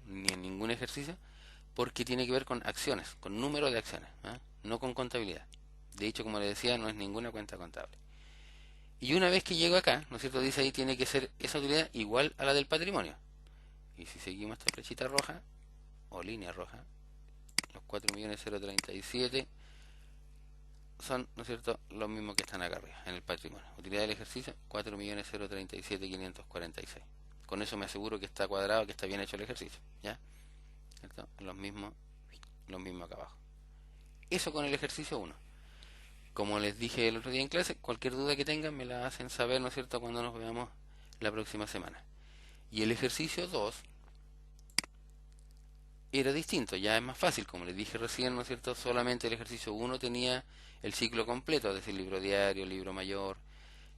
ni en ningún ejercicio, porque tiene que ver con acciones, con número de acciones, ¿eh? No con contabilidad. De hecho, como le decía, no es ninguna cuenta contable. Y una vez que llego acá, ¿no es cierto?, dice ahí tiene que ser esa utilidad igual a la del patrimonio. Y si seguimos esta flechita roja, o línea roja, los 4.037.000 son, ¿no es cierto?, los mismos que están acá arriba, en el patrimonio. Utilidad del ejercicio, 4.037.546. Con eso me aseguro que está cuadrado, que está bien hecho el ejercicio, ¿ya? ¿Cierto? Los mismos acá abajo. Eso con el ejercicio 1. Como les dije el otro día en clase, cualquier duda que tengan me la hacen saber, ¿no es cierto?, cuando nos veamos la próxima semana. Y el ejercicio 2 era distinto, ya es más fácil, como les dije recién, ¿no es cierto? Solamente el ejercicio 1 tenía el ciclo completo, es decir, libro diario, libro mayor,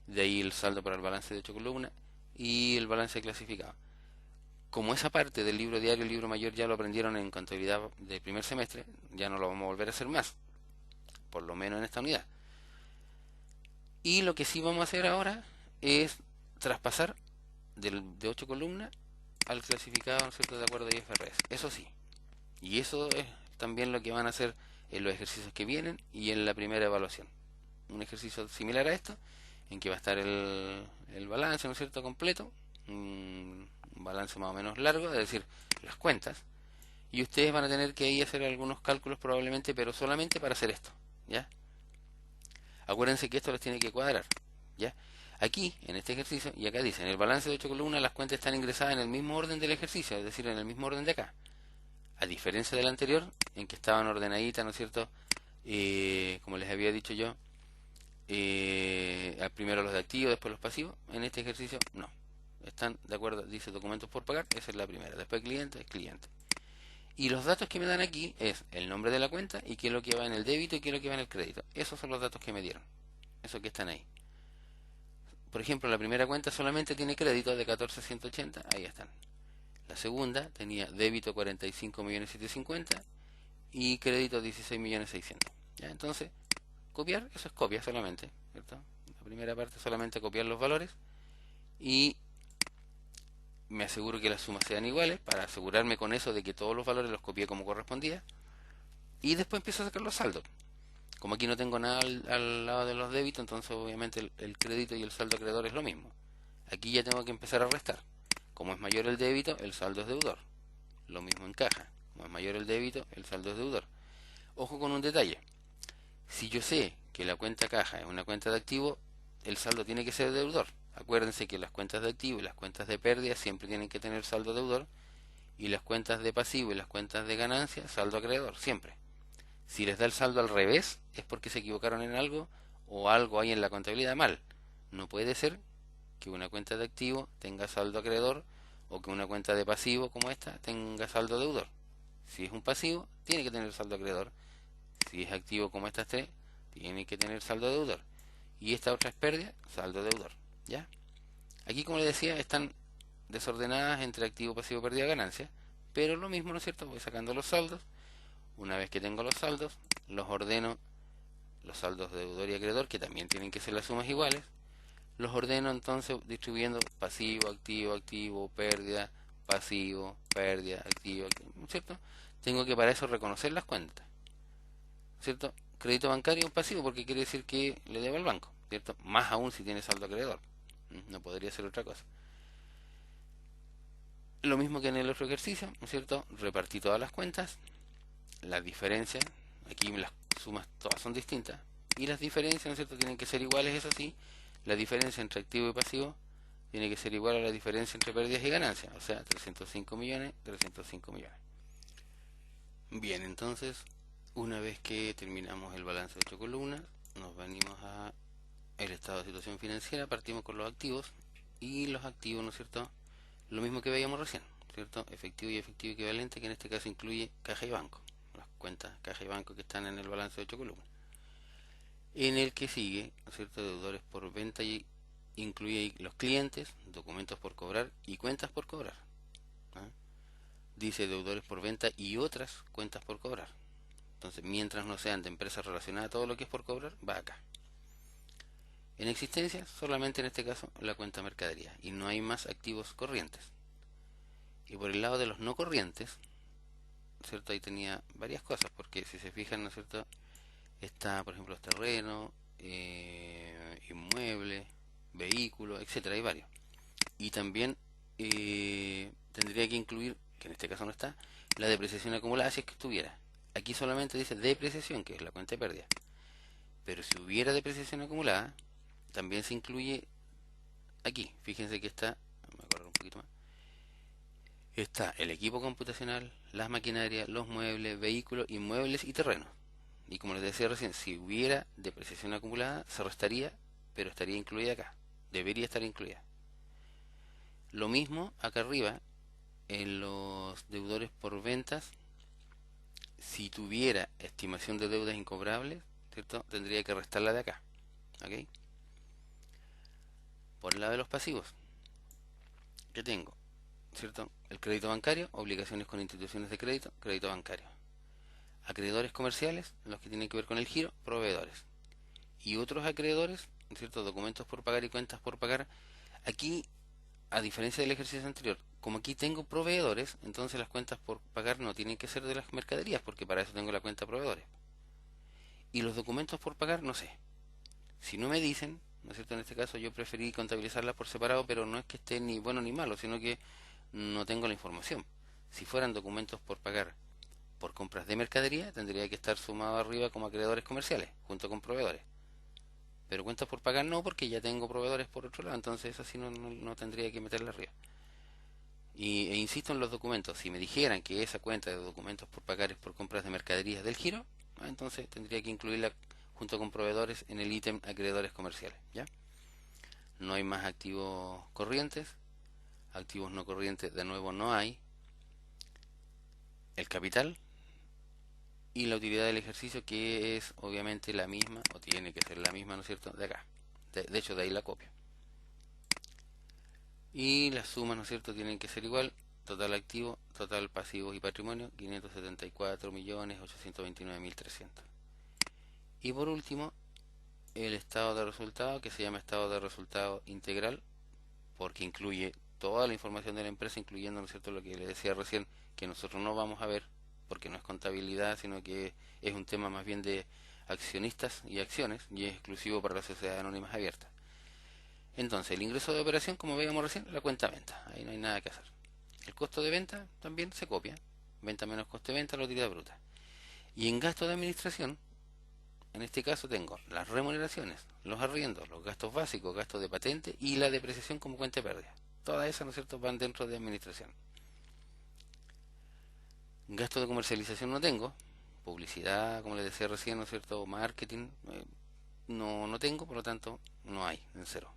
de ahí el saldo para el balance de 8 columnas y el balance clasificado. Como esa parte del libro diario y libro mayor ya lo aprendieron en contabilidad de primer semestre, ya no lo vamos a volver a hacer más, por lo menos en esta unidad. Y lo que sí vamos a hacer ahora es traspasar de 8 columnas al clasificado, ¿no es cierto?, de acuerdo a IFRS. Eso sí. Y eso es también lo que van a hacer en los ejercicios que vienen y en la primera evaluación. Un ejercicio similar a esto, en que va a estar el balance, ¿no es cierto?, completo, un balance más o menos largo, es decir, las cuentas, y ustedes van a tener que ahí hacer algunos cálculos probablemente, pero solamente para hacer esto, ¿ya? Acuérdense que esto los tiene que cuadrar, ¿ya? Aquí, en este ejercicio, y acá dice, en el balance de 8 columnas las cuentas están ingresadas en el mismo orden del ejercicio, es decir, en el mismo orden de acá. A diferencia del anterior, en que estaban ordenaditas, ¿no es cierto?, como les había dicho yo, primero los de activos, después los pasivos. En este ejercicio no, están de acuerdo, dice documentos por pagar, esa es la primera, después cliente, es cliente. Y los datos que me dan aquí es el nombre de la cuenta y qué es lo que va en el débito y qué es lo que va en el crédito. Esos son los datos que me dieron, esos que están ahí. por ejemplo, la primera cuenta solamente tiene crédito de 14.180, ahí están. La segunda tenía débito 45.750.000 y crédito 16.600.000. ¿Ya? Entonces, copiar, eso es copia solamente, ¿cierto? La primera parte solamente copiar los valores y me aseguro que las sumas sean iguales para asegurarme con eso de que todos los valores los copié como correspondía y después empiezo a sacar los saldos. Como aquí no tengo nada al lado de los débitos, entonces obviamente el crédito y el saldo acreedor es lo mismo. Aquí ya tengo que empezar a restar. Como es mayor el débito, el saldo es deudor. Lo mismo en caja. Como es mayor el débito, el saldo es deudor. Ojo con un detalle. Si yo sé que la cuenta caja es una cuenta de activo, el saldo tiene que ser deudor. Acuérdense que las cuentas de activo y las cuentas de pérdida siempre tienen que tener saldo deudor, y las cuentas de pasivo y las cuentas de ganancia, saldo acreedor, siempre. Si les da el saldo al revés, es porque se equivocaron en algo o algo hay en la contabilidad mal. No puede ser que una cuenta de activo tenga saldo acreedor o que una cuenta de pasivo como esta tenga saldo deudor. Si es un pasivo, tiene que tener saldo acreedor. Si es activo como estas tres, tiene que tener saldo deudor. Y esta otra es pérdida, saldo deudor. ¿Ya? Aquí, como les decía, están desordenadas entre activo, pasivo, pérdida, ganancia. Pero lo mismo, ¿no es cierto? Voy sacando los saldos. Una vez que tengo los saldos, los ordeno, los saldos de deudor y acreedor, que también tienen que ser las sumas iguales. Los ordeno entonces distribuyendo pasivo, activo, activo, pérdida, pasivo, pérdida, activo, ¿cierto? Tengo que para eso reconocer las cuentas, ¿cierto? Crédito bancario es un pasivo porque quiere decir que le debo al banco, ¿cierto? Más aún si tiene saldo acreedor. No podría ser otra cosa. Lo mismo que en el otro ejercicio, ¿no es cierto? Repartí todas las cuentas, las diferencias, aquí las sumas todas son distintas, y las diferencias, ¿no es cierto?, tienen que ser iguales, eso sí. La diferencia entre activo y pasivo tiene que ser igual a la diferencia entre pérdidas y ganancias, o sea, 305 millones, 305 millones. Bien, entonces, una vez que terminamos el balance de 8 columnas, nos venimos a el estado de situación financiera, partimos con los activos, y los activos, ¿no es cierto?, lo mismo que veíamos recién, ¿cierto? Efectivo y efectivo equivalente, que en este caso incluye caja y banco, las cuentas caja y banco que están en el balance de 8 columnas. En el que sigue, ¿no es cierto?, deudores por venta, y incluye los clientes, documentos por cobrar y cuentas por cobrar. ¿Ah? Dice deudores por venta y otras cuentas por cobrar. Entonces, mientras no sean de empresas relacionadas, todo lo que es por cobrar va acá. En existencia, solamente en este caso, la cuenta mercadería, y no hay más activos corrientes. Y por el lado de los no corrientes, ¿cierto?, ahí tenía varias cosas, porque si se fijan, ¿no es cierto?, está, por ejemplo, los terrenos, inmuebles, vehículos, etcétera, hay varios. Y también tendría que incluir, que en este caso no está, la depreciación acumulada si es que estuviera. Aquí solamente dice depreciación, que es la cuenta de pérdida. Pero si hubiera depreciación acumulada, también se incluye aquí. Fíjense que está, me acuerdo un poquito más, está el equipo computacional, las maquinarias, los muebles, vehículos, inmuebles y terrenos. Y como les decía recién, si hubiera depreciación acumulada, se restaría, pero estaría incluida acá. Debería estar incluida. Lo mismo acá arriba, en los deudores por ventas, si tuviera estimación de deudas incobrables, ¿cierto?, tendría que restarla de acá. ¿Ok? Por el lado de los pasivos, ¿qué tengo? ¿Cierto? El crédito bancario, obligaciones con instituciones de crédito, crédito bancario. Acreedores comerciales, los que tienen que ver con el giro, proveedores. Y otros acreedores, ¿cierto?, documentos por pagar y cuentas por pagar. Aquí, a diferencia del ejercicio anterior, como aquí tengo proveedores, entonces las cuentas por pagar no tienen que ser de las mercaderías, porque para eso tengo la cuenta proveedores. Y los documentos por pagar, no sé. Si no me dicen, ¿no es cierto?, en este caso yo preferí contabilizarlas por separado, pero no es que esté ni bueno ni malo, sino que no tengo la información. Si fueran documentos por pagar por compras de mercadería, tendría que estar sumado arriba como acreedores comerciales, junto con proveedores. Pero cuentas por pagar no, porque ya tengo proveedores por otro lado, entonces así no tendría que meterla arriba. E insisto en los documentos, si me dijeran que esa cuenta de documentos por pagar es por compras de mercaderías del giro, entonces tendría que incluirla junto con proveedores en el ítem acreedores comerciales. ¿Ya? No hay más activos corrientes, activos no corrientes de nuevo no hay, el capital y la utilidad del ejercicio, que es obviamente la misma, o tiene que ser la misma, ¿no es cierto?, de acá. De hecho, de ahí la copio. Y las sumas, ¿no es cierto?, tienen que ser igual. Total activo, total pasivos y patrimonio, 574.829.300. Y por último, el estado de resultado, que se llama estado de resultado integral, porque incluye toda la información de la empresa, incluyendo, ¿no es cierto?, lo que le decía recién, que nosotros no vamos a ver, porque no es contabilidad, sino que es un tema más bien de accionistas y acciones, y es exclusivo para las sociedades anónimas abiertas. Entonces, el ingreso de operación, como veíamos recién, la cuenta venta, ahí no hay nada que hacer. El costo de venta también se copia, venta menos coste de venta, la utilidad bruta. Y en gasto de administración, en este caso tengo las remuneraciones, los arriendos, los gastos básicos, gastos de patente y la depreciación como cuenta de pérdida. Todas esas, ¿no es cierto?, van dentro de administración. Gastos de comercialización no tengo, publicidad, como les decía recién, ¿no es cierto?, marketing, no tengo, por lo tanto no hay, en cero.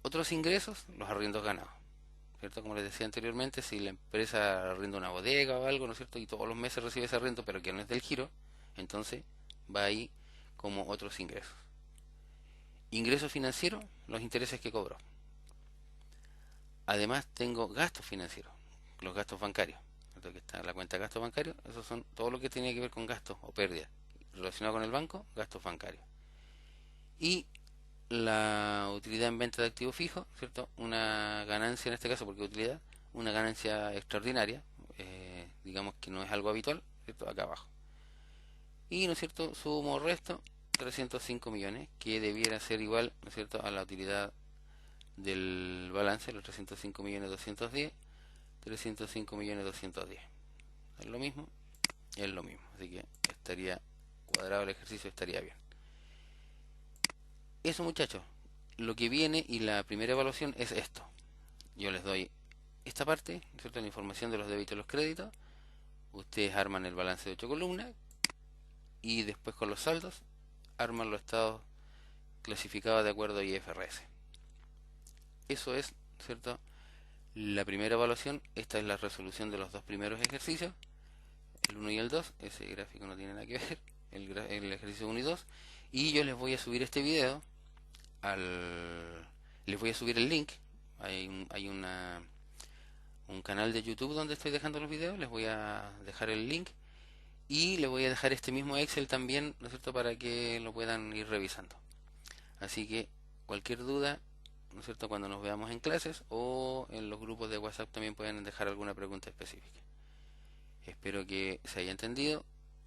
Otros ingresos, los arriendos ganados, ¿cierto? Como les decía anteriormente, si la empresa arrenda una bodega o algo, ¿no es cierto?, y todos los meses recibe ese arriendo, pero que no es del giro, entonces va ahí como otros ingresos. Ingresos financieros, los intereses que cobro. Además tengo gastos financieros, los gastos bancarios. ¿Cierto? Que está la cuenta de gastos bancarios, esos son todo lo que tiene que ver con gastos o pérdidas relacionado con el banco, gastos bancarios. Y la utilidad en venta de activos fijos, ¿cierto? Una ganancia en este caso, porque utilidad, una ganancia extraordinaria, digamos que no es algo habitual, ¿cierto? Acá abajo. Y, ¿no es cierto?, sumo resto, 305 millones, que debiera ser igual, ¿no es cierto?, a la utilidad del balance, los 305 millones 210, 305 millones 210. Es lo mismo, es lo mismo. Así que estaría cuadrado el ejercicio, estaría bien. Eso, muchachos, lo que viene y la primera evaluación es esto. Yo les doy esta parte, ¿cierto?, la información de los débitos y los créditos. Ustedes arman el balance de 8 columnas y después con los saldos arman los estados clasificados de acuerdo a IFRS. Eso es, ¿cierto?, la primera evaluación. Esta es la resolución de los dos primeros ejercicios, el 1 y el 2. Ese gráfico no tiene nada que ver, el ejercicio 1 y 2. Y yo les voy a subir este video les voy a subir el link. Hay un canal de YouTube donde estoy dejando los videos, les voy a dejar el link y les voy a dejar este mismo Excel también, ¿no es cierto?, para que lo puedan ir revisando. Así que cualquier duda, ¿no es cierto?, cuando nos veamos en clases o en los grupos de WhatsApp también pueden dejar alguna pregunta específica. Espero que se haya entendido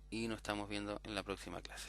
y nos estamos viendo en la próxima clase.